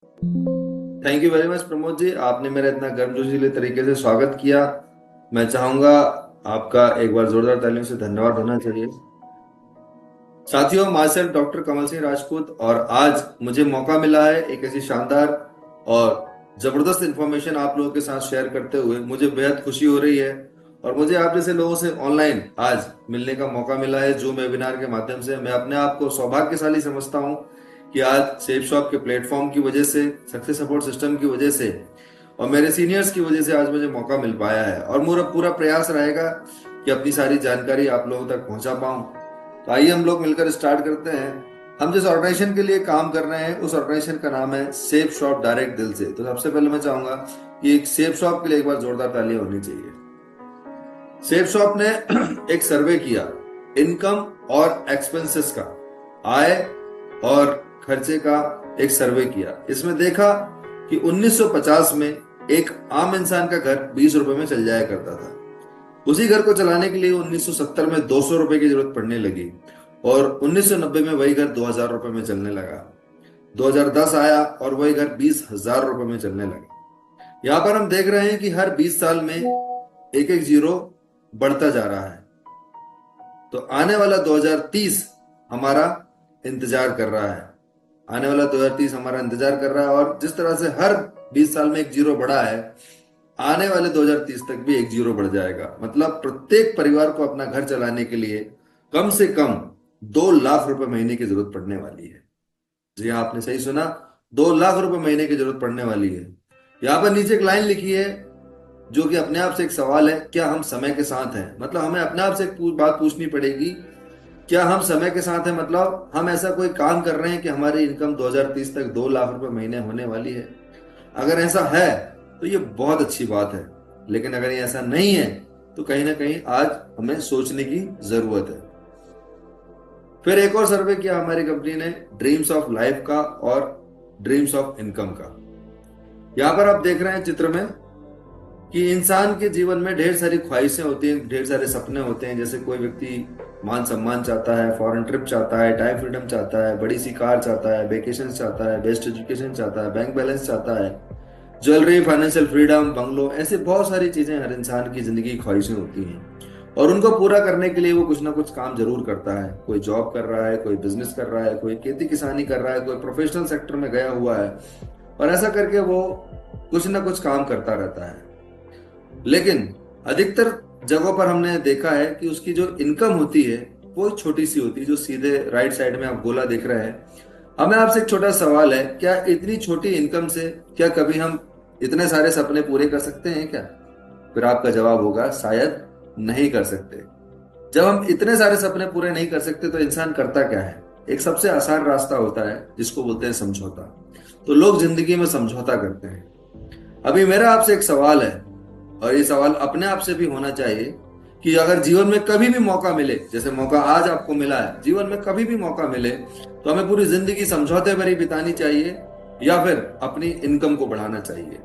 Thank you very much Pramod ji, आपने मेरा इतना गर्मजोशी तरीके से स्वागत किया। मैं चाहूंगा आपका एक बार जोरदार तालियों से धन्यवाद होना चाहिए। साथियों, my self doctor Kamal Singh Rajput, और आज मुझे मौका मिला है एक ऐसी शानदार और जबरदस्त इंफॉर्मेशन आप लोगों के साथ शेयर करते हुए मुझे बेहद खुशी हो रही है। और मुझे आप जैसे लोगों से ऑनलाइन आज मिलने का मौका मिला है जूम वेबिनार के माध्यम से। मैं अपने आप को सौभाग्यशाली समझता हूं कि आज सेफ शॉप के प्लेटफॉर्म की वजह से, सक्सेस सपोर्ट सिस्टम की वजह से और मेरे सीनियर्स की वजह से आज मुझे मौका मिल पाया है। और मेरा पूरा प्रयास रहेगा कि अपनी सारी जानकारी आप लोगों तक पहुंचा पाऊं। तो आइए हम लोग मिलकर स्टार्ट करते हैं। हम जिस ऑर्गेनाइजेशन के लिए काम कर रहे हैं उस ऑर्गेनाइजेशन का नाम है सेफ शॉप डायरेक्ट दिल से। तो सबसे पहले मैं चाहूंगा कि एक सेफ शॉप के लिए एक बार जोरदार तालियां होनी चाहिए। सेफ शॉप ने एक सर्वे किया इनकम और एक्सपेंसेस का, आय और खर्चे का एक सर्वे किया। इसमें देखा कि 1950 में एक आम इंसान का घर 20 रुपए में चल जाया करता था। उसी घर को चलाने के लिए 1970 में 200 रुपए की जरूरत पड़ने लगी और 1990 में वही घर 2000 रुपए में चलने लगा। 2010 आया और वही घर 20,000 रुपए में चलने लगा। यहाँ पर हम देख रहे हैं कि हर 20 साल में एक एक जीरो बढ़ता जा रहा है। तो आने वाला 2030 हमारा इंतजार कर रहा है। आने वाला 2030 हमारा इंतजार कर रहा है, और जिस तरह से हर 20 साल में एक जीरो बढ़ा है, आने वाले 2030 तक भी एक जीरो बढ़ जाएगा। मतलब प्रत्येक परिवार को अपना घर चलाने के लिए कम से कम 2 लाख रुपए महीने की जरूरत पड़ने वाली है। जी हाँ, आपने सही सुना, 2 लाख रुपए महीने की जरूरत पड़ने वाली है। यहाँ पर नीचे एक लाइन लिखी है जो कि अपने आप से एक सवाल है, क्या हम समय के साथ हैं? मतलब हमें अपने आप से एक बात पूछनी पड़ेगी, क्या हम समय के साथ हैं? मतलब हम ऐसा कोई काम कर रहे हैं कि हमारी इनकम 2030 तक 2 लाख रुपए महीने होने वाली है? अगर ऐसा है तो ये बहुत अच्छी बात है, लेकिन अगर ये ऐसा नहीं है तो कहीं ना कहीं आज हमें सोचने की जरूरत है। फिर एक और सर्वे किया हमारी कंपनी ने ड्रीम्स ऑफ लाइफ का और ड्रीम्स ऑफ इनकम का। यहां पर आप देख रहे हैं चित्र में कि इंसान के जीवन में ढेर सारी ख्वाहिशें होती हैं, ढेर सारे सपने होते हैं। जैसे कोई व्यक्ति मान सम्मान चाहता है, फॉरेन ट्रिप चाहता है, टाइम फ्रीडम चाहता है, बड़ी सी कार चाहता है, वेकेशन चाहता है, बेस्ट एजुकेशन चाहता है, बैंक बैलेंस चाहता है, ज्वेलरी, फाइनेंशियल फ्रीडम, बंगलो, ऐसे बहुत सारी चीजें हर इंसान की जिंदगी की ख्वाहिशें होती हैं। और उनको पूरा करने के लिए वो कुछ ना कुछ काम जरूर करता है। कोई जॉब कर रहा है, कोई बिजनेस कर रहा है, कोई खेती किसानी कर रहा है, कोई प्रोफेशनल सेक्टर में गया हुआ है, और ऐसा करके वो कुछ ना कुछ काम करता रहता है। लेकिन अधिकतर जगहों पर हमने देखा है कि उसकी जो इनकम होती है वो छोटी सी होती है। जो सीधे राइट साइड में आप गोला देख रहे हैं, हमें आपसे एक छोटा सवाल है, क्या इतनी छोटी इनकम से क्या कभी हम इतने सारे सपने पूरे कर सकते हैं क्या? फिर आपका जवाब होगा शायद नहीं कर सकते। जब हम इतने सारे सपने पूरे नहीं कर सकते तो इंसान करता क्या है? एक सबसे आसान रास्ता होता है जिसको बोलते हैं समझौता। तो लोग जिंदगी में समझौता करते हैं। अभी मेरा आपसे एक सवाल है, और ये सवाल अपने आप से भी होना चाहिए कि अगर जीवन में कभी भी मौका मिले, जैसे मौका आज आपको मिला है, जीवन में कभी भी मौका मिले, तो हमें पूरी जिंदगी समझौते भरी बितानी चाहिए या फिर अपनी इनकम को बढ़ाना चाहिए?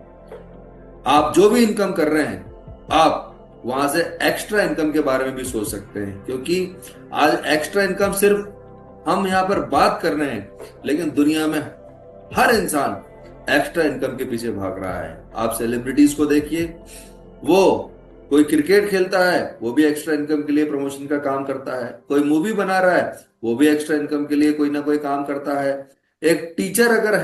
आप जो भी इनकम कर रहे हैं, आप वहां से एक्स्ट्रा इनकम के बारे में भी सोच सकते हैं, क्योंकि आज एक्स्ट्रा इनकम सिर्फ हम यहां पर बात कर रहे हैं, लेकिन दुनिया में हर इंसान एक्स्ट्रा इनकम के पीछे भाग रहा है। आप सेलिब्रिटीज को देखिए, वो कोई क्रिकेट खेलता है, वो भी एक्स्ट्रा इनकम के लिए प्रमोशन का काम करता है। कोई मूवी बना रहा है, वो भी एक्स्ट्रा इनकम के लिए कोई ना कोई काम करता है। एक टीचर अगर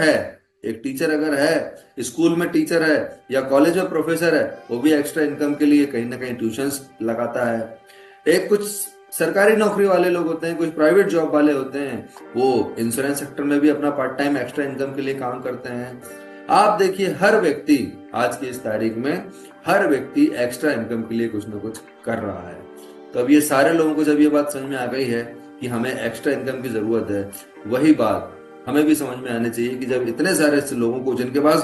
है, स्कूल में टीचर है या कॉलेज में प्रोफेसर है, वो भी एक्स्ट्रा इनकम के लिए कहीं ना कहीं ट्यूशंस लगाता है। एक कुछ सरकारी नौकरी वाले लोग होते हैं, कुछ प्राइवेट जॉब वाले होते हैं, वो इंश्योरेंस सेक्टर में भी अपना पार्ट टाइम एक्स्ट्रा इनकम के लिए काम करते हैं। आप देखिए, हर व्यक्ति आज की इस तारीख में हर व्यक्ति एक्स्ट्रा इनकम के लिए कुछ ना कुछ कर रहा है। तो अब ये सारे लोगों को जब ये बात समझ में आ गई है कि हमें एक्स्ट्रा इनकम की जरूरत है, वही बात हमें भी समझ में आनी चाहिए कि जब इतने सारे ऐसे लोगों को जिनके पास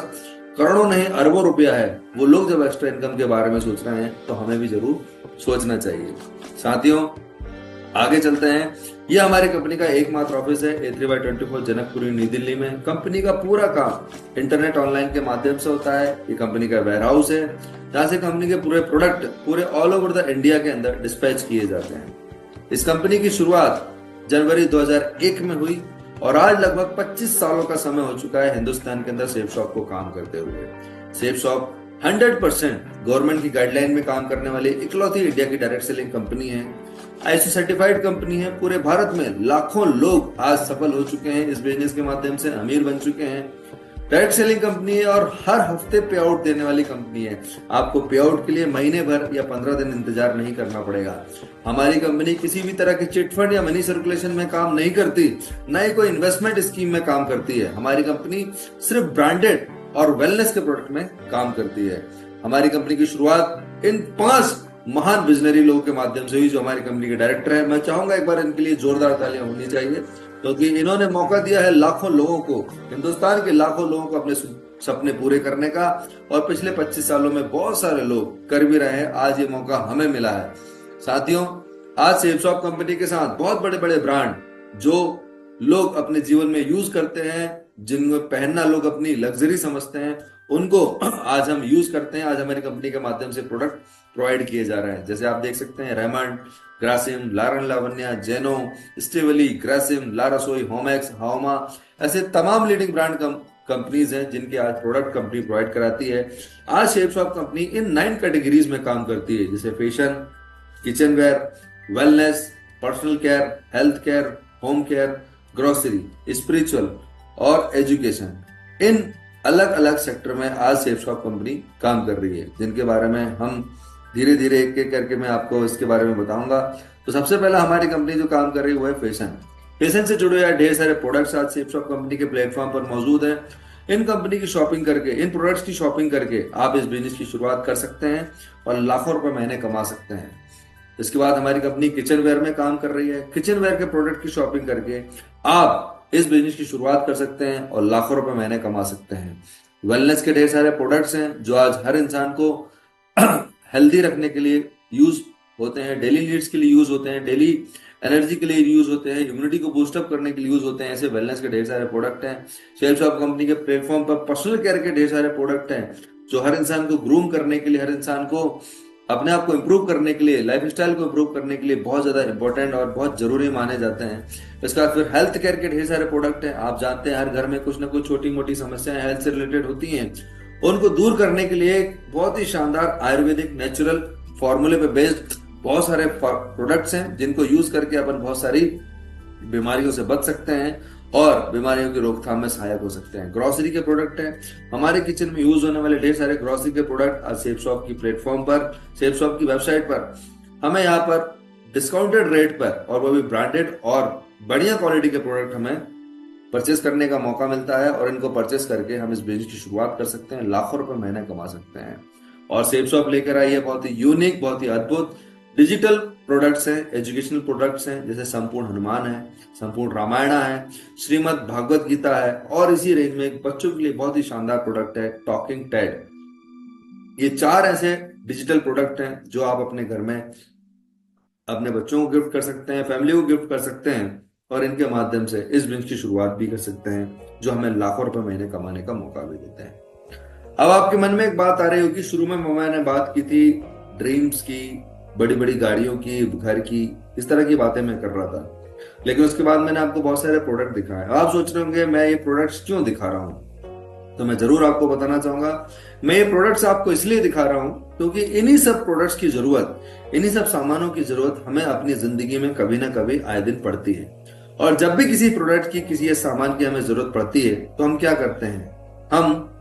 करोड़ों नहीं अरबों रुपया है, वो लोग जब एक्स्ट्रा इनकम के बारे में सोच रहे हैं, तो हमें भी जरूर सोचना चाहिए। साथियों, आगे चलते हैं। यह हमारी कंपनी का एकमात्र ऑफिस है A3/24 जनकपुरी नई दिल्ली में। कंपनी का पूरा काम इंटरनेट ऑनलाइन के माध्यम से होता है। ये कंपनी का वेयर हाउस है जहां से कंपनी के पूरे प्रोडक्ट पूरे ऑल ओवर द इंडिया के अंदर डिस्पैच किए जाते हैं। इस कंपनी की शुरुआत जनवरी 2001 में हुई और आज लगभग 25 सालों का समय हो चुका है हिंदुस्तान के अंदर सेफ शॉप को काम करते हुए। सेफ शॉप 100% गवर्नमेंट की गाइडलाइन में काम करने वाली इकलौती इंडिया की डायरेक्ट सेलिंग कंपनी है। आईएसओ सर्टिफाइड कंपनी है। पूरे भारत में लाखों लोग आज सफल हो चुके हैं, इस बिजनेस के माध्यम से अमीर बन चुके हैं। डायरेक्ट सेलिंग कंपनी है और हर हफ्ते पे आउट देने वाली कंपनी है। आपको पे आउट के लिए महीने भर या 15 दिन इंतजार नहीं करना पड़ेगा। हमारी कंपनी किसी भी तरह के चिट फंड या मनी सर्कुलेशन में काम नहीं करती, न ही कोई इन्वेस्टमेंट स्कीम में काम करती है। हमारी कंपनी सिर्फ ब्रांडेड और वेलनेस के प्रोडक्ट में काम करती है। हमारी कंपनी की शुरुआत इन 5 महान विजनरी लोगों के माध्यम से हुई, जो हमारी कंपनी के डायरेक्टर है। मैं चाहूंगा एक बार इनके लिए जोरदार तालियां होनी चाहिए, क्योंकि इन्होंने मौका दिया है लाखों लोगों को, हिंदुस्तान के लाखों लोगों को अपने सपने पूरे करने का। और पिछले 25 सालों में बहुत सारे लोग कर भी रहे हैं। आज ये मौका हमें मिला है। साथियों, आज सेफ शॉप कंपनी के साथ बहुत बड़े बड़े ब्रांड जो लोग अपने जीवन में यूज करते हैं, जिनमें पहनना लोग अपनी लग्जरी समझते हैं, उनको आज हम यूज करते हैं। आज हमारी कंपनी के माध्यम से प्रोडक्ट प्रोवाइड किए जा रहे हैं। जैसे आप देख सकते हैं, रेमंड, ग्रासिम, लारन लावण्या, जेनो, स्टेवली, ग्रासिम, लारसोई, होमेक्स, हाउमा, ऐसे तमाम लीडिंग ब्रांड कंपनीज हैं जिनकी आज प्रोडक्ट कंपनी प्रोवाइड कराती है। आज shape shop company in 9 categories में काम करती है, जैसे fashion, kitchen ware, wellness, personal care, health care, home care, grocery, spiritual और एजुकेशन। इन अलग अलग सेक्टर में आज सेफ शॉप कंपनी काम कर रही है, जिनके बारे में हम धीरे धीरे एक एक करके मैं आपको इसके बारे में बताऊंगा। तो सबसे पहला हमारी कंपनी जो काम कर रही है वो है फैशन। फैशन से जुड़े हुए ढेर सारे प्रोडक्ट्स आज सेफ शॉप कंपनी के प्लेटफॉर्म पर मौजूद है। इन कंपनी की शॉपिंग करके, इन प्रोडक्ट्स की शॉपिंग करके आप इस बिजनेस की शुरुआत कर सकते हैं और लाखों रुपए महीने कमा सकते हैं। इसके बाद हमारी कंपनी किचन वेयर में काम कर रही है। किचन वेयर के प्रोडक्ट की शॉपिंग करके आप इस बिजनेस की शुरुआत कर सकते हैं और लाखों रुपए महीने कमा सकते हैं। वेलनेस के ढेर सारे प्रोडक्ट्स हैं जो आज हर इंसान को हेल्दी रखने के लिए यूज होते हैं, डेली नीड्स के लिए यूज होते हैं, डेली एनर्जी के लिए यूज होते हैं, इम्यूनिटी को बूस्टअप करने के लिए यूज होते हैं। ऐसे वेलनेस के ढेर सारे प्रोडक्ट हैं। सेल्फ शॉप कंपनी के प्लेटफॉर्म पर पर्सनल केयर के ढेर सारे प्रोडक्ट हैं जो हर इंसान को ग्रूम करने के लिए, हर इंसान को अपने आप को इम्प्रूव करने के लिए, लाइफ स्टाइल को इम्प्रूव करने के लिए बहुत ज्यादा इंपॉर्टेंट और बहुत जरूरी माने जाते हैं। इसके बाद फिर हेल्थ केयर के ढेर सारे प्रोडक्ट हैं। आप जानते हैं हर घर में कुछ ना कुछ छोटी मोटी समस्याएं हेल्थ से रिलेटेड होती हैं, उनको दूर करने के लिए बहुत ही शानदार आयुर्वेदिक नेचुरल फॉर्मूले पे बेस्ड बहुत सारे प्रोडक्ट्स हैं जिनको यूज करके अपन बहुत सारी बीमारियों से बच सकते हैं और बीमारियों की रोकथाम में सहायक हो सकते हैं। ग्रोसरी के प्रोडक्ट हैं। हमारे किचन में यूज होने वाले ढेर सारे ग्रोसरी के प्रोडक्ट आज सेफ शॉप की प्लेटफॉर्म पर, सेफ शॉप की वेबसाइट पर हमें यहाँ पर डिस्काउंटेड रेट पर, और वो भी ब्रांडेड और बढ़िया क्वालिटी के प्रोडक्ट हमें परचेस करने का मौका मिलता है और इनको परचेस करके हम इस बिजनेस की शुरुआत कर सकते हैं, लाखों रुपए महीने कमा सकते हैं। और सेफ शॉप लेकर आई है बहुत ही यूनिक, बहुत ही अद्भुत डिजिटल प्रोडक्ट्स हैं, एजुकेशनल प्रोडक्ट्स हैं, जैसे संपूर्ण हनुमान है, संपूर्ण रामायणा है, श्रीमद् भागवत गीता है, और इसी रेंज में एक बच्चों के लिए बहुत ही शानदार प्रोडक्ट है टॉकिंग टेड। ये 4 ऐसे डिजिटल प्रोडक्ट हैं जो आप अपने घर में अपने बच्चों को गिफ्ट कर सकते हैं, फैमिली को गिफ्ट कर सकते हैं और इनके माध्यम से इस बिजनेस की शुरुआत भी कर सकते हैं, जो हमें लाखों रुपए महीने कमाने का मौका भी देते हैं। अब आपके मन में एक बात आ रही होगी, शुरू में मैंने बात की थी ड्रीम्स की, बड़ी बड़ी गाड़ियों की, घर की, इस तरह की बातें मैं कर रहा था, लेकिन उसके बाद मैंने आपको बहुत सारे प्रोडक्ट दिखाए। आप सोच रहे होंगे मैं ये प्रोडक्ट्स क्यों दिखा रहा हूं, तो मैं जरूर आपको बताना चाहूंगा, मैं ये प्रोडक्ट्स आपको इसलिए दिखा रहा हूं क्योंकि इन्हीं सब प्रोडक्ट्स की जरूरत, इन्हीं सब सामानों की जरूरत हमें अपनी जिंदगी में कभी ना कभी आए दिन पड़ती है। और जब भी किसी प्रोडक्ट की, किसी सामान की हमें जरूरत पड़ती है तो हम क्या करते हैं, हम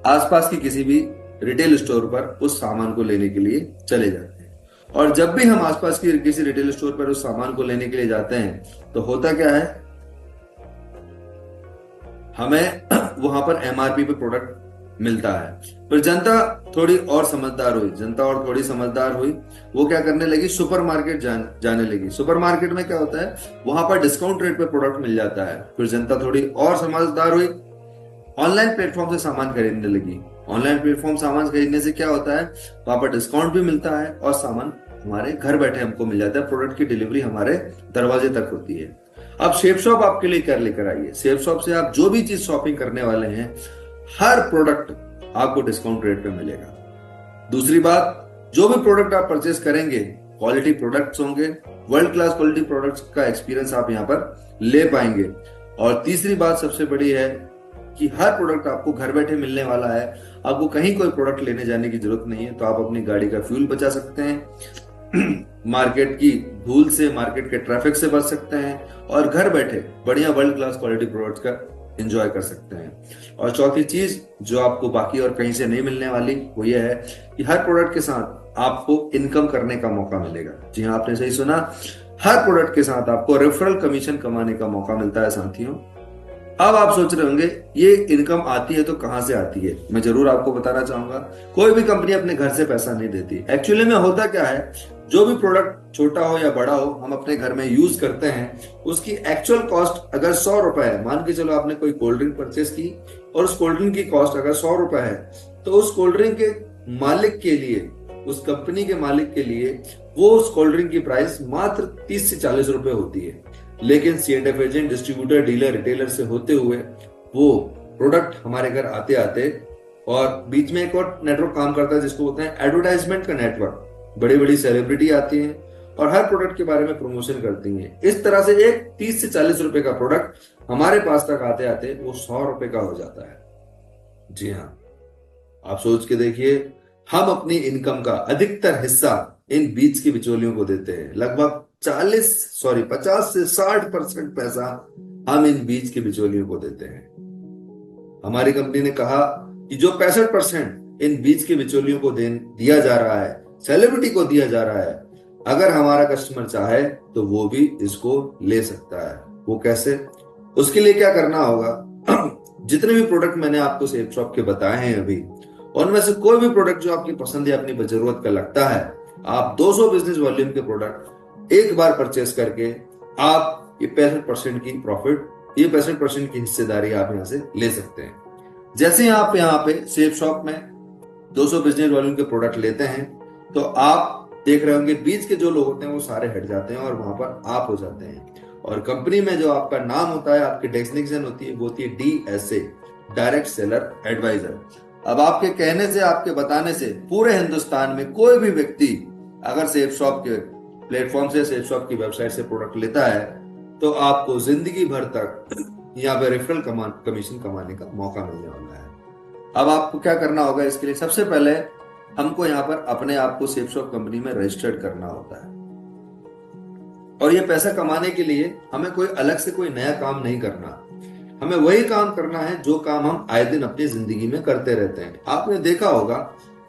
आसपास की किसी भी रिटेल स्टोर पर उस सामान को लेने के लिए चले जाते हैं। और जब भी हम आसपास की किसी रिटेल स्टोर पर उस सामान को लेने के लिए जाते हैं तो होता क्या है, हमें वहां पर एमआरपी पे प्रोडक्ट मिलता है। पर जनता थोड़ी और समझदार हुई, जनता और थोड़ी समझदार हुई, वो क्या करने लगी, सुपरमार्केट जाने लगी। सुपरमार्केट में क्या होता है, वहां पर डिस्काउंट रेट पे प्रोडक्ट मिल जाता है। फिर जनता थोड़ी और समझदार हुई, ऑनलाइन प्लेटफॉर्म से सामान खरीदने लगी। ऑनलाइन प्लेटफॉर्म सामान खरीदने से क्या होता है, वहां पर डिस्काउंट भी मिलता है और सामान हमारे घर बैठे हमको मिल जाता है, प्रोडक्ट की डिलीवरी हमारे दरवाजे तक होती है। अब सेफ शॉप आपके लिए क्या लेकर आई है, सेफ शॉप से आप जो भी चीज शॉपिंग करने वाले हैं, हर प्रोडक्ट आपको डिस्काउंट रेट पे मिलेगा। दूसरी बात, जो भी प्रोडक्ट आप परचेस करेंगे क्वालिटी प्रोडक्ट्स होंगे, वर्ल्ड क्लास क्वालिटी प्रोडक्ट्स का एक्सपीरियंस आप यहाँ पर ले पाएंगे। और तीसरी बात सबसे बड़ी है कि हर प्रोडक्ट आपको घर बैठे मिलने वाला है, आपको कहीं कोई प्रोडक्ट लेने जाने की जरूरत नहीं है, तो आप अपनी गाड़ी का फ्यूल बचा सकते हैं, मार्केट की धूल से, मार्केट के ट्रैफिक से बच सकते हैं और घर बैठे बढ़िया वर्ल्ड क्लास क्वालिटी प्रोडक्ट्स का एंजॉय कर सकते हैं। और चौथी चीज जो आपको बाकी और कहीं से नहीं मिलने वाली वो ये है कि हर प्रोडक्ट के साथ आपको इनकम करने का मौका मिलेगा। जी हाँ, आपने सही सुना, हर प्रोडक्ट के साथ आपको रेफरल कमीशन कमाने का मौका मिलता है साथियों। अब आप सोच रहे होंगे ये इनकम आती है तो कहां से आती है, मैं जरूर आपको बताना चाहूंगा। कोई भी कंपनी अपने घर से पैसा नहीं देती। एक्चुअली में होता क्या है, जो भी प्रोडक्ट छोटा हो या बड़ा हो हम अपने घर में यूज करते हैं, उसकी एक्चुअल कॉस्ट अगर 100 रुपए है, मान के चलो आपने कोई कोल्ड ड्रिंक परचेस की और उस कोल्ड ड्रिंक की कॉस्ट अगर 100 रुपए है, तो उस कोल्ड ड्रिंक के मालिक के लिए, उस कंपनी के मालिक के लिए वो उस कोल्ड ड्रिंक की प्राइस मात्र 30 से 40 रुपए होती है। लेकिन C&F agent, distributor, dealer, retailer से होते हुए वो प्रोडक्ट हमारे घर आते आते, और बीच में एक और नेटवर्क काम करता है जिसको बोलते हैं एडवर्टाइजमेंट का नेटवर्क। बड़ी बड़ी सेलिब्रिटी आती हैं और हर प्रोडक्ट के बारे में प्रमोशन करती हैं। इस तरह से एक 30 से 40 रुपए का प्रोडक्ट हमारे पास तक आते आते वो 100 रुपए का हो जाता है। जी हाँ, आप सोच के देखिए, हम अपनी इनकम का अधिकतर हिस्सा इन बीच के बिचौलियों को देते हैं। लगभग 50 से 60% पैसा हम इन बीच के बिचौलियों को देते हैं। हमारी कंपनी ने कहा कि जो 65% इन बीच के बिचौलियों को दिया जा रहा है, सेलिब्रिटी को दिया जा रहा है, अगर हमारा कस्टमर चाहे तो वो भी इसको ले सकता है। वो कैसे? उसके लिए क्या करना होगा, जितने भी प्रोडक्ट मैंने आपको सेफ शॉप के बताए हैं अभी, उनमें से कोई भी प्रोडक्ट जो आपकी पसंद या अपनी जरूरत का लगता है, आप 200 बिजनेस वॉल्यूम के प्रोडक्ट एक बार परचेस करके आप ये 65% की प्रॉफिट, ये 65% की हिस्सेदारी आप यहाँ से ले सकते हैं। जैसे आप यहाँ पे सेफ शॉप में 200 बिजनेस वॉल्यूम के प्रोडक्ट लेते हैं तो आप देख रहे होंगे बीच के जो लोग होते हैं वो सारे हट जाते हैं और वहां पर आप हो जाते हैं। और कंपनी में जो आपका नाम होता है, आपकी डेजिग्नेशन होती है, वो होती है DSA, डायरेक्ट सेलर एडवाइजर। अब आपके कहने से, आपके बताने से पूरे हिंदुस्तान में कोई भी व्यक्ति अगर सेफ शॉप के प्लेटफॉर्म से, सेफ शॉप की वेबसाइट से प्रोडक्ट लेता है तो आपको जिंदगी भर तक यहाँ पे रेफरल कमीशन कमाने का मौका मिलने वाला है। अब आपको क्या करना होगा, इसके लिए सबसे पहले हमको यहाँ पर अपने आप को सेफ शॉप कंपनी में रजिस्टर्ड करना होता है। और ये पैसा कमाने के लिए हमें कोई अलग से कोई नया काम नहीं करना, हमें वही काम करना है जो काम हम आए दिन अपनी जिंदगी में करते रहते हैं। आपने देखा होगा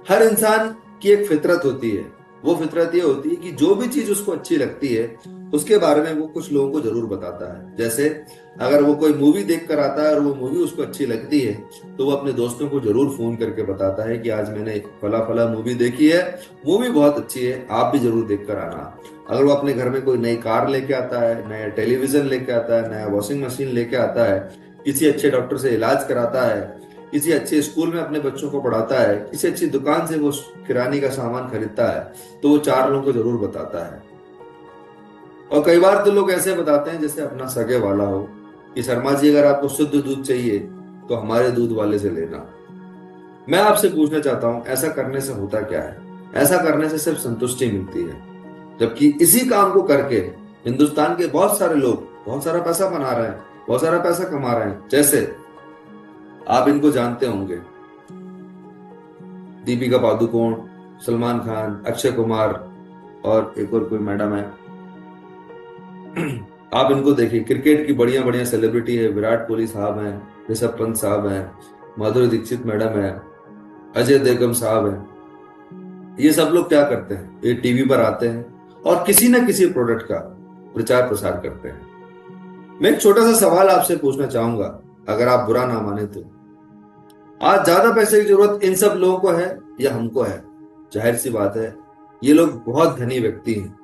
हर इंसान की एक फितरत होती है, वो फितरत ये होती है कि जो भी चीज उसको अच्छी लगती है उसके बारे में वो कुछ लोगों को जरूर बताता है। जैसे अगर वो कोई मूवी देख कर आता है और वो मूवी उसको अच्छी लगती है तो वो अपने दोस्तों को जरूर फोन करके बताता है कि आज मैंने एक फला फला मूवी देखी है, मूवी बहुत अच्छी है, आप भी जरूर देख कर आना। अगर वो अपने घर में कोई नई कार लेके आता है, नया टेलीविजन लेके आता है, नया वॉशिंग मशीन लेके आता है, किसी अच्छे डॉक्टर से इलाज कराता है, किसी अच्छे स्कूल में अपने बच्चों को पढ़ाता है, किसी अच्छी दुकान से वो किराने का सामान खरीदता है, तो वो 4 लोगों को जरूर बताता है। और कई बार तो लोग ऐसे बताते हैं जैसे अपना सगे वाला हो कि शर्मा जी अगर आपको शुद्ध दूध चाहिए तो हमारे दूध वाले से लेना। मैं आपसे पूछना चाहता हूं, ऐसा करने से होता क्या है? ऐसा करने से सिर्फ संतुष्टि मिलती है, जबकि इसी काम को करके हिंदुस्तान के बहुत सारे लोग बहुत सारा पैसा बना रहे हैं, बहुत सारा पैसा कमा रहे हैं। जैसे आप इनको जानते होंगे, दीपिका पादुकोण, सलमान खान, अक्षय कुमार और एक और कोई मैडम है, आप इनको देखिए। क्रिकेट की बढ़िया बढ़िया सेलिब्रिटी है, विराट कोहली साहब हैं, ऋषभ पंत साहब हैं, माधुरी दीक्षित मैडम है, अजय देवगन साहब हैं। ये सब लोग क्या करते हैं, ये टीवी पर आते हैं और किसी न किसी प्रोडक्ट का प्रचार प्रसार करते हैं। मैं एक छोटा सा सवाल आपसे पूछना चाहूंगा, अगर आप बुरा ना माने तो, आज ज्यादा पैसे की जरूरत इन सब लोगों को है या हमको है? जाहिर सी बात है ये लोग बहुत धनी व्यक्ति हैं,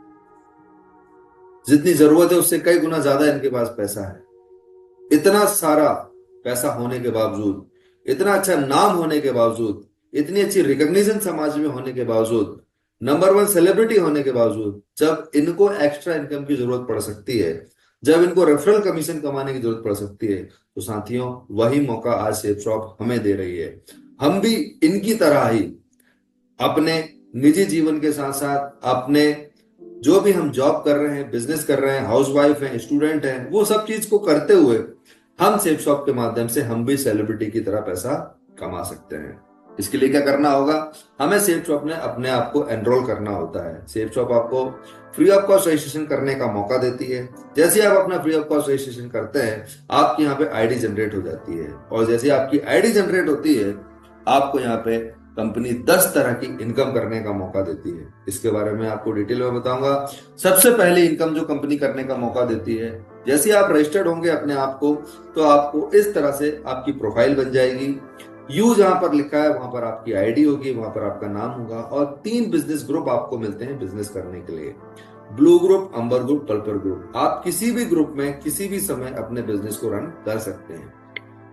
जितनी जरूरत है उससे कई गुना ज्यादा इनके पास पैसा है। इतना सारा पैसा होने के बावजूद, इतना अच्छा नाम होने के बावजूद, इतनी अच्छी रिकॉग्निशन समाज में होने के बावजूद, नंबर 1 सेलिब्रिटी होने के बावजूद, जब इनको एक्स्ट्रा इनकम की जरूरत पड़ सकती है, जब इनको रेफरल कमीशन कमाने की जरूरत पड़ सकती है, तो साथियों वही मौका आज सेफ शॉप हमें दे रही है। हम भी इनकी तरह ही अपने निजी जीवन के साथ साथ अपने जो भी हम जॉब कर रहे हैं, बिजनेस कर रहे हैं, हाउस वाइफ हैं, स्टूडेंट हैं, वो सब चीज को करते हुए हम सेफ शॉप के माध्यम से हम भी सेलिब्रिटी की तरह पैसा कमा सकते हैं। इसके लिए क्या करना होगा, हमें सेफ शॉप में अपने आप को एनरोल करना होता है। सेफ शॉप आपको फ्री ऑफ कॉस्ट रजिस्ट्रेशन करने का मौका देती है। जैसे आप अपना फ्री ऑफ कॉस्ट रजिस्ट्रेशन करते हैं, आपकी यहाँ पे आईडी जनरेट हो जाती है, और जैसे आपकी आईडी जनरेट होती है, आपको यहाँ पे कंपनी 10 तरह की इनकम करने का मौका देती है। इसके बारे में आपको डिटेल में बताऊंगा। सबसे पहली इनकम जो कंपनी करने का मौका देती है, जैसे आप रजिस्टर्ड होंगे अपने आप को, तो आपको इस तरह से आपकी प्रोफाइल बन जाएगी। यू जहां पर लिखा है वहां पर आपकी आईडी होगी, वहां पर आपका नाम होगा, और 3 बिजनेस ग्रुप आपको मिलते हैं बिजनेस करने के लिए। ब्लू ग्रुप, अंबर ग्रुप, पर्पल ग्रुप। आप किसी भी ग्रुप में किसी भी समय अपने बिजनेस को रन कर सकते हैं।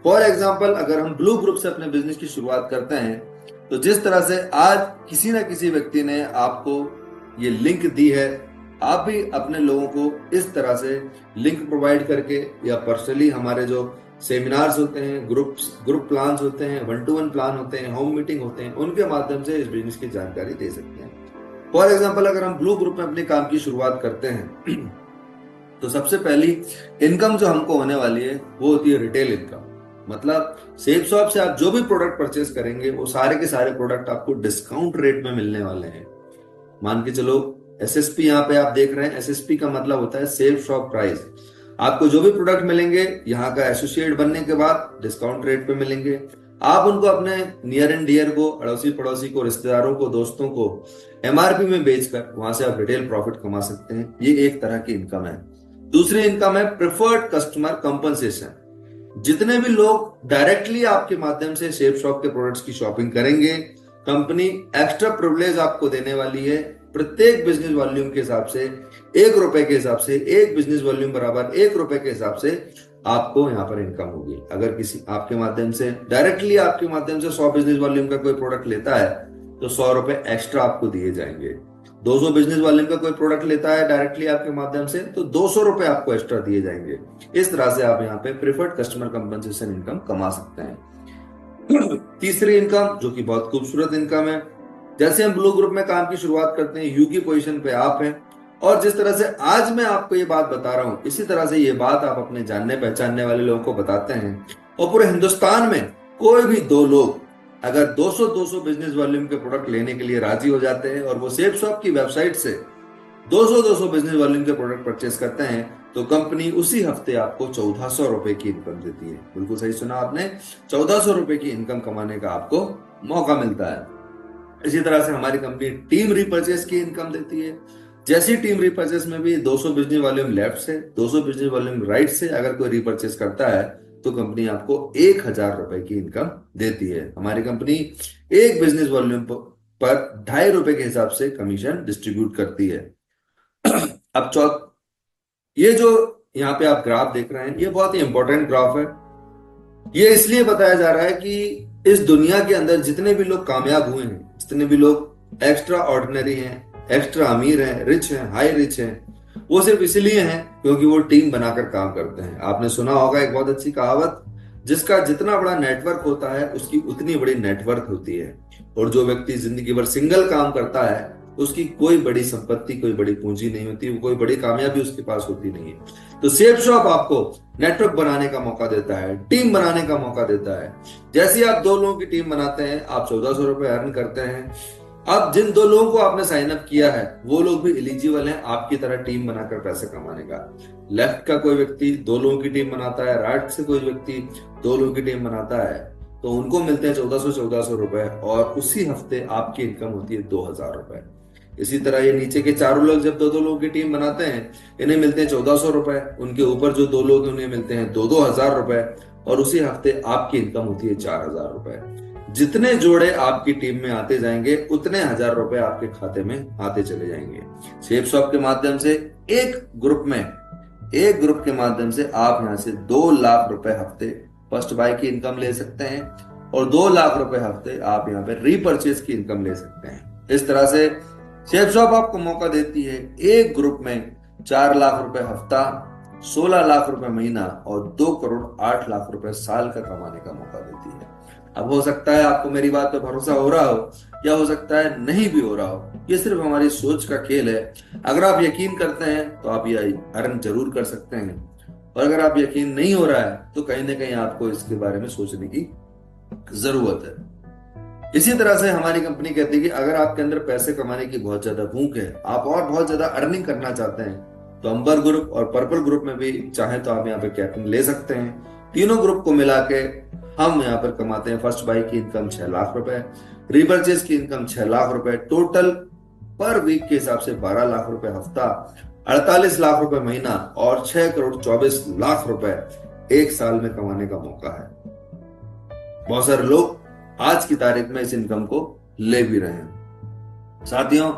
फॉर एग्जाम्पल, अगर हम ब्लू ग्रुप से अपने बिजनेस की शुरुआत करते हैं, तो जिस तरह से आज किसी ना किसी व्यक्ति ने आपको ये लिंक दी है, आप भी अपने लोगों को इस तरह से लिंक प्रोवाइड करके, या पर्सनली हमारे जो सेमिनार्स होते हैं, ग्रुप प्लान्स होते हैं, 1-to-1 प्लान होते हैं, होम मीटिंग होते हैं, उनके माध्यम से इस बिजनेस की जानकारी दे सकते हैं। फॉर एग्जाम्पल, अगर हम ब्लू ग्रुप में अपने काम की शुरुआत करते हैं तो सबसे पहली इनकम जो हमको होने वाली है वो होती है रिटेल इनकम। मतलब सेफ शॉप से आप जो भी प्रोडक्ट परचेज करेंगे, वो सारे के सारे प्रोडक्ट आपको डिस्काउंट रेट में मिलने वाले हैं। मान के चलो, एसएसपी यहाँ पे आप देख रहे हैं, एसएसपी का मतलब होता है सेफ शॉप प्राइस। आपको जो भी प्रोडक्ट मिलेंगे यहाँ का एसोसिएट बनने के बाद डिस्काउंट रेट पे मिलेंगे। आप उनको अपने नियर एंड डियर को, अड़ोसी पड़ोसी को, रिश्तेदारों को, दोस्तों को एमआरपी में बेचकर वहां से आप रिटेल प्रॉफिट कमा सकते हैं। ये एक तरह की इनकम है। दूसरी इनकम है प्रेफर्ड कस्टमर कंपनसेशन। जितने भी लोग डायरेक्टली आपके माध्यम से सेफ शॉप के प्रोडक्ट्स की शॉपिंग करेंगे, कंपनी एक्स्ट्रा प्रिविलेज आपको देने वाली है। प्रत्येक बिजनेस वॉल्यूम के हिसाब से, 1 रुपए के हिसाब से, एक बिजनेस वॉल्यूम बराबर 1 रुपए के हिसाब से आपको यहाँ पर इनकम होगी। अगर किसी आपके माध्यम से, डायरेक्टली आपके माध्यम से 100 बिजनेस वॉल्यूम का कोई प्रोडक्ट लेता है, तो 100 रुपए एक्स्ट्रा आपको दिए जाएंगे। 200 बिजनेस वॉल्यूम का कोई प्रोडक्ट लेता है डायरेक्टली आपके माध्यम से, तो 200 रुपए आपको एक्स्ट्रा दिए जाएंगे। इस तरह से आप यहाँ पे प्रेफर्ड कस्टमर कंपनसेशन इनकम कमा सकते हैं। तीसरी इनकम, जो कि बहुत खूबसूरत इनकम है, जैसे हम ब्लू ग्रुप में काम की शुरुआत करते हैं, यू की पोजीशन पे आप हैं, और जिस तरह से आज मैं आपको ये बात बता रहा हूं, इसी तरह से ये बात आप अपने जानने पहचानने वाले लोगों को बताते हैं, और पूरे हिंदुस्तान में कोई भी 2 लोग अगर 200 बिजनेस वॉल्यूम के प्रोडक्ट लेने के लिए राजी हो जाते हैं, और वो सेफ शॉप की वेबसाइट से 200 बिजनेस वॉल्यूम के प्रोडक्ट परचेस करते हैं, तो कंपनी उसी हफ्ते आपको 1400 रुपए की इनकम देती है। बिल्कुल सही सुना आपने, 1400 रुपए की इनकम कमाने का आपको मौका मिलता है। इसी तरह से हमारी कंपनी टीम रिपर्चेस की इनकम देती है। जैसी टीम रिपर्चेस में भी 200 बिजनेस वॉल्यूम लेफ्ट से, 200 बिजनेस वॉल्यूम राइट से अगर कोई रिपर्चेस करता है, तो कंपनी आपको 1000 रुपए की इनकम देती है। हमारी कंपनी एक बिजनेस वॉल्यूम पर 2.5 रुपए के हिसाब से कमीशन डिस्ट्रीब्यूट करती है। अब ये जो यहाँ पे आप ग्राफ देख रहे हैं, ये बहुत ही इंपॉर्टेंट ग्राफ है। ये इसलिए बताया जा रहा है कि इस दुनिया के अंदर जितने भी लोग कामयाब हुए हैं, जितने भी लोग एक्स्ट्रा ऑर्डिनरी हैं, एक्स्ट्रा अमीर हैं, रिच हैं, हाई रिच हैं, वो सिर्फ इसलिए हैं क्योंकि वो टीम बनाकर काम करते हैं। आपने सुना होगा एक बहुत अच्छी कहावत, जिसका जितना बड़ा नेटवर्क होता है उसकी उतनी बड़ी नेटवर्क होती है। और जो व्यक्ति जिंदगी भर सिंगल काम करता है, उसकी कोई बड़ी संपत्ति, कोई बड़ी पूंजी नहीं होती, वो कोई बड़ी कामयाबी उसके पास होती नहीं है। तो सेफ शॉप आपको नेटवर्क बनाने का मौका देता है, टीम बनाने का मौका देता है। जैसे आप 2 लोगों की टीम बनाते हैं, आप 1400 रुपए अर्न करते हैं। अब जिन 2 लोगों को आपने साइन अप किया है, वो लोग भी एलिजिबल हैं आपकी तरह टीम बनाकर पैसे कमाने का। लेफ्ट का कोई व्यक्ति 2 लोगों की टीम बनाता है, राइट से कोई व्यक्ति 2 लोगों की टीम बनाता है, तो उनको मिलते हैं 1400 रुपए, और उसी हफ्ते आपकी इनकम होती है 2000 रुपए। इसी तरह ये नीचे के 4 लोग जब 2-2 लोगों की टीम बनाते हैं, इन्हें मिलते हैं 1400 रुपए। उनके ऊपर जो 2 लोग हैं उन्हें मिलते हैं 2-2 हजार रुपए, और उसी हफ्ते आपकी इनकम होती है 4000 रुपए। जितने जोड़े आपकी टीम में आते जाएंगे, उतने 1000 रुपए आपके खाते में आते चले जाएंगे। सेफ शॉप के माध्यम से एक ग्रुप के माध्यम से आप यहाँ से 2 लाख रुपए हफ्ते फर्स्ट बाय की इनकम ले सकते हैं, और 2 लाख रुपए हफ्ते आप यहाँ पे रीपर्चेज की इनकम ले सकते हैं। इस तरह से सेफ शॉप आपको मौका देती है एक ग्रुप में 4 लाख रुपए हफ्ता, 16 लाख रुपए महीना, और 2 करोड़ 8 लाख रुपए साल का कमाने का मौका देती है। अब हो सकता है आपको मेरी बात पे भरोसा हो रहा हो, या हो सकता है नहीं भी हो रहा हो, ये सिर्फ हमारी सोच का खेल है। अगर आप यकीन करते हैं तो आप ये अर्न जरूर कर सकते हैं, और अगर आप यकीन नहीं हो रहा है तो कहीं ना कहीं आपको इसके बारे में सोचने की जरूरत है। इसी तरह से हमारी कंपनी कहती है कि अगर आपके अंदर पैसे कमाने की बहुत ज्यादा भूख है, आप और बहुत ज्यादा अर्निंग करना चाहते हैं, तो अंबर ग्रुप और पर्पल ग्रुप में भी चाहे तो आप यहाँ पे कैपिंग ले सकते हैं। तीनों ग्रुप को मिला के हम यहाँ पर कमाते हैं फर्स्ट बाई की इनकम 6 लाख रुपए, रिपर्चेज की इनकम 6 लाख रुपए, टोटल पर वीक के हिसाब से 12 लाख रुपए हफ्ता, 48 लाख रुपए महीना और 6 करोड़ 24 लाख रुपए एक साल में कमाने का मौका है। बहुत सारे लोग आज की तारीख में इस इनकम को ले भी रहे हैं। साथियों,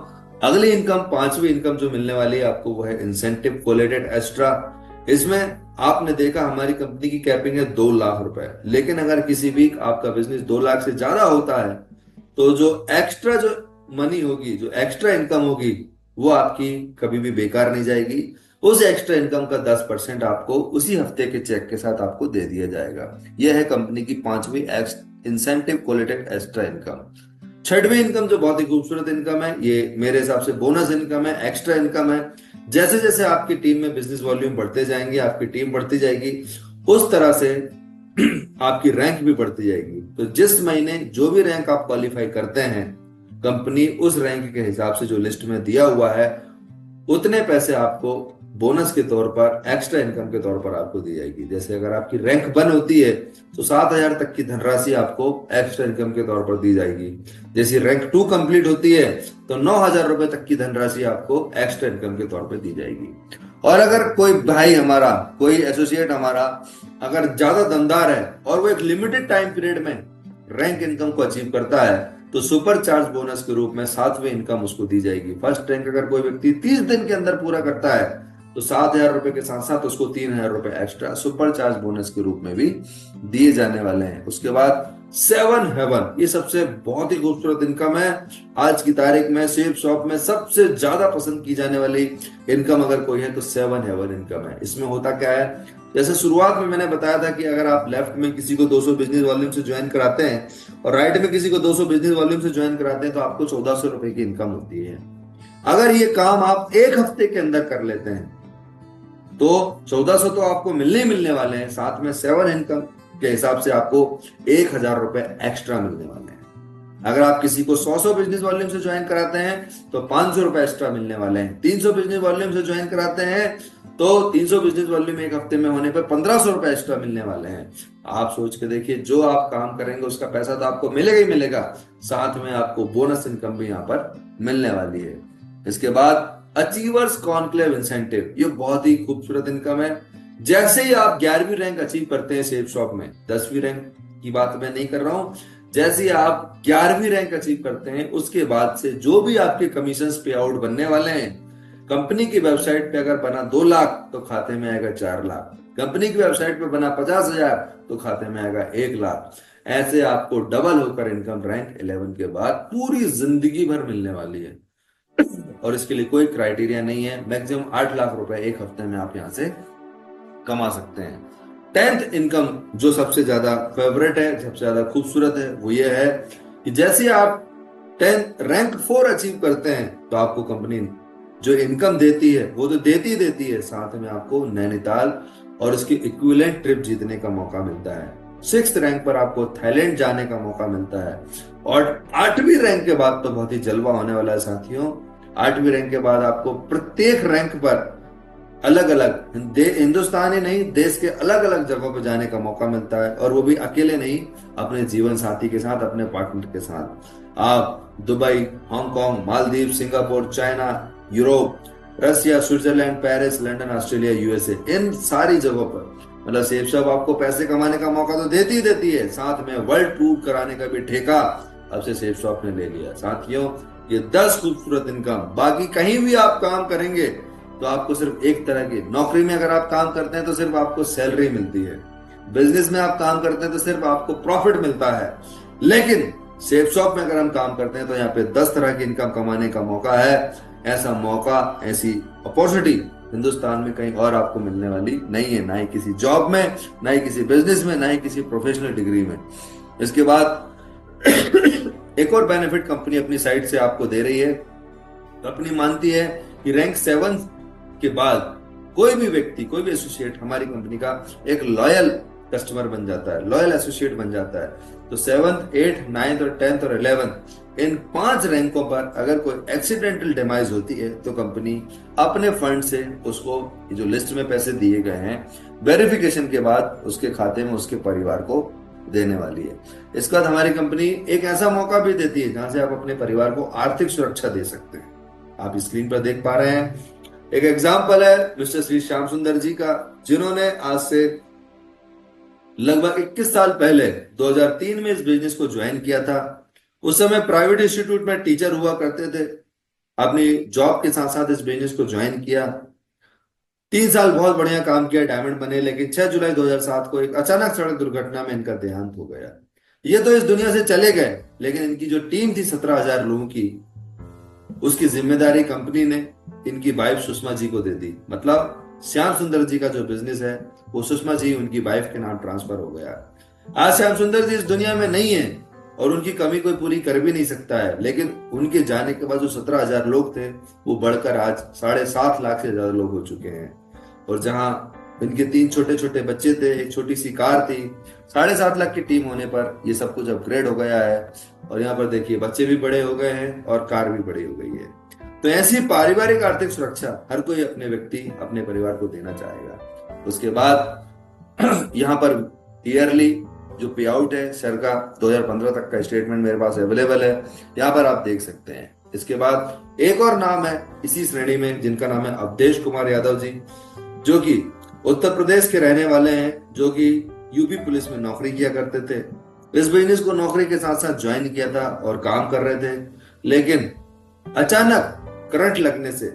अगली इनकम, पांचवी इनकम जो मिलने वाली है आपको, वो है इंसेंटिव कोलेटेड एक्स्ट्रा। इसमें आपने देखा हमारी कंपनी की कैपिंग है 2 लाख रुपए, लेकिन अगर किसी वीक आपका बिजनेस 2 लाख से ज्यादा होता है तो जो एक्स्ट्रा जो मनी होगी, जो एक्स्ट्रा इनकम होगी, वो आपकी कभी भी बेकार नहीं जाएगी। उस एक्स्ट्रा इनकम का 10% आपको उसी हफ्ते के चेक के साथ आपको दे दिया जाएगा। यह है कंपनी की पांचवी इंसेंटिव कोलेटेड एक्स्ट्रा इनकम। छठवीं इनकम जो बहुत ही खूबसूरत इनकम है, ये मेरे हिसाब से बोनस इनकम है, एक्स्ट्रा इनकम है। जैसे जैसे आपकी टीम में बिजनेस वॉल्यूम बढ़ते जाएंगे, आपकी टीम बढ़ती जाएगी, उस तरह से आपकी रैंक भी बढ़ती जाएगी। तो जिस महीने जो भी रैंक आप क्वालिफाई करते हैं, कंपनी उस रैंक के हिसाब से जो लिस्ट में दिया हुआ है उतने पैसे आपको बोनस के तौर पर, एक्स्ट्रा इनकम के तौर पर आपको दी जाएगी। जैसे अगर आपकी रैंक 1 होती है तो 7,000 तक की धनराशि आपको एक्स्ट्रा इनकम के तौर पर दी जाएगी। जैसे रैंक 2 कंप्लीट होती है तो 9,000 रुपए तक की धनराशि आपको एक्स्ट्रा इनकम के तौर पर दी जाएगी। और अगर कोई भाई हमारा, कोई एसोसिएट हमारा अगर ज्यादा दमदार है और वो एक लिमिटेड टाइम पीरियड में रैंक इनकम को अचीव करता है, तो सुपर चार्ज बोनस के रूप में 7वीं इनकम उसको दी जाएगी। फर्स्ट रैंक अगर कोई व्यक्ति 30 दिन के अंदर पूरा करता है तो 7,000 रुपए के साथ साथ उसको 3,000 रुपए एक्स्ट्रा सुपर चार्ज बोनस के रूप में भी दिए जाने वाले हैं। उसके बाद 7 हेवन, ये सबसे बहुत ही खूबसूरत इनकम है। आज की तारीख में सेफ शॉप में सबसे ज्यादा पसंद की जाने वाली इनकम अगर कोई है तो 7 हेवन इनकम है। इसमें होता क्या है, जैसे शुरुआत में मैंने बताया था कि अगर आप लेफ्ट में किसी को 200 बिजनेस वॉल्यूम से ज्वाइन कराते हैं और राइट में किसी को 200 बिजनेस वॉल्यूम से ज्वाइन कराते हैं तो आपको 1,400 रुपए की इनकम होती है। अगर ये काम आप एक हफ्ते के अंदर कर लेते हैं तो 1,400 तो आपको मिलने वाले हैं, साथ में 7 इनकम के हिसाब से आपको 1,000 रुपए एक्स्ट्रा मिलने वाले हैं। अगर आप किसी को 100 बिजनेस वॉल्यूम से ज्वाइन कराते हैं तो 500 रुपए एक्स्ट्रा मिलने वाले हैं। 300 बिजनेस वॉल्यूम से ज्वाइन कराते हैं तो 300 बिजनेस वॉल्यूम एक हफ्ते में होने पर 1,500 रुपए एक्स्ट्रा मिलने वाले हैं। आप सोच के देखिए, जो आप काम करेंगे उसका पैसा तो आपको मिलेगा ही मिलेगा, साथ में आपको बोनस इनकम भी यहाँ पर मिलने वाली है। इसके बाद अचीवर्स कॉन्क्लेव इंसेंटिव, ये बहुत ही खूबसूरत इनकम है। जैसे ही आप 11वीं रैंक अचीव करते हैं सेफ शॉप में, 10वीं रैंक की बात मैं नहीं कर रहा हूं, जैसे ही आप 11वीं रैंक अचीव करते हैं उसके बाद से जो भी आपके कमीशन पे आउट बनने वाले हैं, कंपनी की वेबसाइट पे अगर बना 2 लाख तो खाते में आएगा 4 लाख, कंपनी की वेबसाइट पे बना 50,000 तो खाते में आएगा 1 लाख। ऐसे आपको डबल होकर इनकम रैंक 11 के बाद पूरी जिंदगी भर मिलने वाली है। और इसके लिए कोई क्राइटेरिया नहीं है, मैक्सिमम 8 लाख रुपए एक हफ्ते में आप यहां से कमा सकते हैं। 10th इनकम जो सबसे ज्यादा फेवरेट है, सबसे ज्यादा खूबसूरत है, वो ये है कि जैसे आप 10th रैंक 4 अचीव करते हैं तो आपको कंपनी जो इनकम देती है वो तो देती है, साथ में आपको नैनीताल और उसकी इक्विवेलेंट ट्रिप जीतने का मौका मिलता है। 6th रैंक पर आपको थाईलैंड जाने का मौका मिलता है। और 8वीं रैंक के बाद तो बहुत ही जलवा होने वाला है साथियों। 8वीं रैंक के बाद आपको प्रत्येक रैंक पर अलग अलग हिंदुस्तान ही नहीं, देश के अलग अलग जगहों पर जाने का मौका मिलता है, और वो भी अकेले नहीं, अपने जीवन साथी के साथ, अपने पार्टनर के साथ। आप Dubai, Hong Kong, Maldives, Singapore, China, Europe, Russia, Switzerland, Paris, London, Australia, USA, इन सारी जगहों पर मतलब सेफ शॉप आपको पैसे कमाने का मौका तो देती है, साथ में वर्ल्ड टूर कराने का भी ठेका अब से सेफ शॉप ने ले लिया। साथियों, ये 10 खूबसूरत इनकम, बाकी कहीं भी आप काम करेंगे तो आपको सिर्फ एक तरह की, नौकरी में अगर आप काम करते हैं तो सिर्फ आपको सैलरी मिलती है, बिजनेस में आप काम करते हैं तो सिर्फ आपको प्रॉफिट मिलता है, लेकिन सेफ शॉप में अगर हम काम करते हैं तो यहाँ पे 10 तरह की इनकम कमाने का मौका है। ऐसा मौका, ऐसी अपॉर्चुनिटी हिंदुस्तान में कहीं और आपको मिलने वाली नहीं है, ना ही किसी जॉब में, ना ही किसी बिजनेस में, ना ही किसी प्रोफेशनल डिग्री में। इसके बाद एक और बेनिफिट कंपनी अपनी साइड से आपको दे रही है, कंपनी मानती है कि रैंक 7 के बाद कोई भी व्यक्ति, कोई भी एसोसिएट हमारी कंपनी का एक लॉयल कस्टमर बन जाता है, लॉयल एसोसिएट बन जाता है। तो 7th, 8th, 9th और 10th और 11th, इन 5 रैंकों पर अगर कोई एक्सीडेंटल डिमाइज होती है तो कंपनी अपने फंड से उसको, जो लिस्ट में पैसे दिए गए हैं, वेरिफिकेशन के बाद उसके खाते में उसके परिवार को देने वाली है। इसके बाद हमारी कंपनी एक ऐसा मौका भी देती है जहां से आप अपने परिवार को आर्थिक सुरक्षा दे सकते हैं। आप स्क्रीन पर देख पा रहे हैं, एक एग्जाम्पल है मिस्टर श्री श्याम सुंदर जी का, जिन्होंने आज से लगभग 21 साल पहले 2003 में इस बिजनेस को ज्वाइन किया था। उस समय प्राइवेट इंस्टीट्यूट में टीचर हुआ करते थे। अपनी जॉब के साथ साथ इस बिजनेस को ज्वाइन किया। 3 साल बहुत बढ़िया काम किया, डायमंड बने, लेकिन 6 जुलाई 2007 को एक अचानक सड़क दुर्घटना में इनका देहांत हो गया। ये तो इस दुनिया से चले गए, लेकिन इनकी जो टीम थी 17,000 लोगों की, उसकी जिम्मेदारी कंपनी ने इनकी वाइफ सुषमा जी को दे दी। मतलब श्याम सुंदर जी का जो बिजनेस है वो सुषमा जी, उनकी वाइफ के नाम ट्रांसफर हो गया। आज श्याम सुंदर जी इस दुनिया में नहीं है और उनकी कमी कोई पूरी कर भी नहीं सकता है, लेकिन उनके जाने के बाद जो 17,000 लोग थे वो बढ़कर आज 7.5 लाख से ज्यादा लोग हो चुके हैं। और जहां इनके 3 छोटे छोटे बच्चे थे, एक छोटी सी कार थी, 7.5 लाख की टीम होने पर ये सब कुछ अपग्रेड हो गया है। और यहाँ पर देखिए, बच्चे भी बड़े हो गए हैं और कार भी बड़ी हो गई है। तो ऐसी पारिवारिक आर्थिक सुरक्षा हर कोई अपने व्यक्ति, अपने परिवार को देना चाहेगा। उसके बाद यहाँ पर ईयरली जो पे आउट है सर का, 2015 तक का स्टेटमेंट मेरे पास अवेलेबल है, यहाँ पर आप देख सकते हैं। इसके बाद एक और नाम है इसी श्रेणी में, जिनका नाम है अवधेश कुमार यादव जी, जो कि उत्तर प्रदेश के रहने वाले हैं, जो कि यूपी पुलिस में नौकरी किया करते थे। इस बिजनेस को नौकरी के साथ साथ ज्वाइन किया था और काम कर रहे थे, लेकिन अचानक करंट लगने से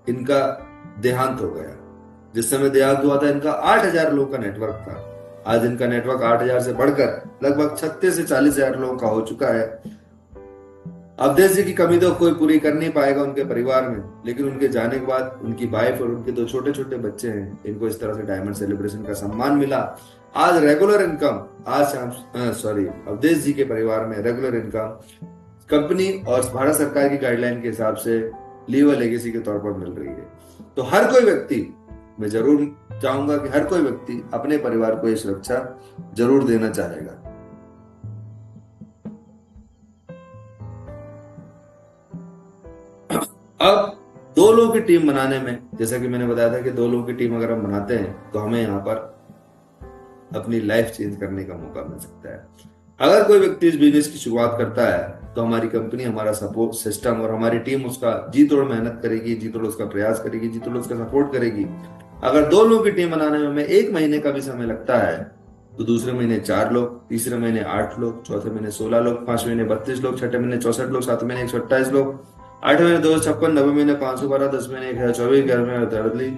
इनका देहांत हो गया। जिस समय देहांत हुआ था, इनका 8,000 लोगों का नेटवर्क था। आज इनका नेटवर्क 8,000 से बढ़कर लगभग 36 से 40,000 लोगों का हो चुका है। अवधेश जी की कमी तो कोई पूरी कर नहीं पाएगा उनके परिवार में, लेकिन उनके जाने के बाद उनकी वाइफ और उनके 2 छोटे छोटे बच्चे हैं, इनको इस तरह से डायमंड सेलिब्रेशन का सम्मान मिला। आज रेगुलर इनकम, अवधेश जी के परिवार में रेगुलर इनकम कंपनी और भारत सरकार की गाइडलाइन के हिसाब से लीवर लेगेसी के तौर पर मिल रही है। तो हर कोई व्यक्ति, मैं जरूर चाहूंगा कि हर कोई व्यक्ति अपने परिवार को ये सुरक्षा जरूर देना चाहेगा। अब 2 लोगों की टीम बनाने में, जैसा कि मैंने बताया था कि 2 लोगों की टीम अगर हम बनाते हैं तो हमें यहाँ पर अपनी लाइफ चेंज करने का मौका मिल सकता है। अगर कोई व्यक्ति इस बिजनेस की शुरुआत करता है तो हमारी कंपनी, हमारा सपोर्ट सिस्टम और हमारी टीम उसका जी तोड़ मेहनत करेगी, जी तोड़ उसका प्रयास करेगी, जी तोड़ उसका सपोर्ट करेगी। अगर 2 लोगों की टीम बनाने में हमें 1 महीने का भी समय लगता है तो दूसरे महीने 4 लोग, तीसरे महीने 8 लोग, चौथे महीने 16 लोग, 5वें महीने 32 लोग, छठे महीने 64 लोग, 7वें महीने 128 लोग, 8वें महीने 256, 9वें महीने 512, 10वें महीने 1024, 11वें महीने 48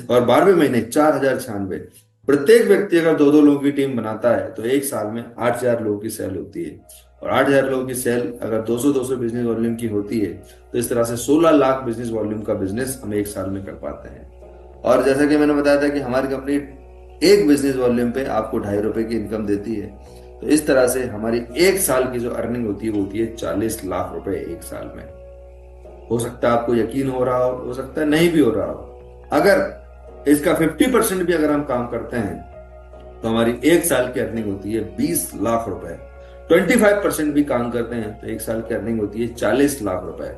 और 12वें महीने 4,096। प्रत्येक व्यक्ति अगर 2-2 लोगों की टीम बनाता है तो एक साल में 8,000 लोगों की सेल होती है। और 8,000 लोगों की सेल अगर 200-200 बिजनेस वॉल्यूम की होती है तो इस तरह से 16 लाख बिजनेस वॉल्यूम का बिजनेस हम एक साल में कर पाते हैं। और जैसा कि मैंने बताया था कि हमारी कंपनी एक बिजनेस वॉल्यूम पे आपको ₹2.5 की इनकम देती है। तो इस तरह से हमारी एक साल की जो अर्निंग होती है वो होती है 40 लाख रुपए एक साल में। हो सकता है आपको यकीन हो रहा हो सकता है नहीं भी हो रहा हो। अगर इसका 50% भी अगर हम काम करते हैं तो हमारी एक साल की अर्निंग होती है 20 लाख रुपए। 25% भी काम करते हैं तो एक साल की अर्निंग होती है 40 लाख रुपए।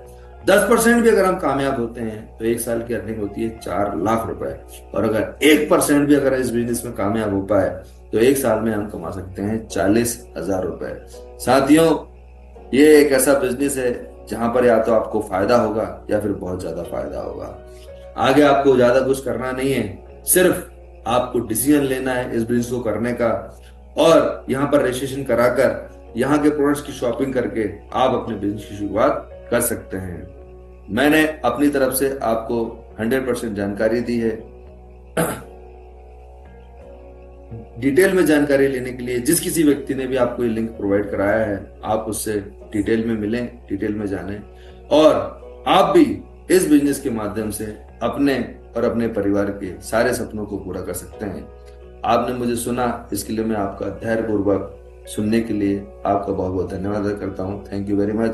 10% भी अगर हम कामयाब होते हैं तो एक साल की अर्निंग होती है 4 लाख रुपए। और अगर 1% भी अगर इस बिजनेस में कामयाब हो पाए तो एक साल में हम कमा सकते हैं 40,000 रुपए। साथियों, ये एक ऐसा बिजनेस है जहां पर या तो आपको फायदा होगा या फिर बहुत ज्यादा फायदा होगा। आगे आपको ज्यादा कुछ करना नहीं है, सिर्फ आपको डिसीजन लेना है इस बिजनेस को करने का, और यहाँ पर रजिस्ट्रेशन कराकर यहाँ के प्रोडक्ट्स की शॉपिंग करके आप अपने बिजनेस की शुरुआत कर सकते हैं। मैंने अपनी तरफ से आपको 100% जानकारी दी है। डिटेल में जानकारी लेने के लिए जिस किसी व्यक्ति ने भी आपको ये लिंक प्रोवाइड कराया है, आप उससे डिटेल में मिलें, डिटेल में जानें, और आप भी इस बिजनेस के माध्यम से अपने और अपने परिवार के सारे सपनों को पूरा कर सकते हैं। आपने मुझे सुना, इसके लिए मैं आपका धैर्यपूर्वक सुनने के लिए आपका बहुत बहुत धन्यवाद करता हूँ। Thank you very much.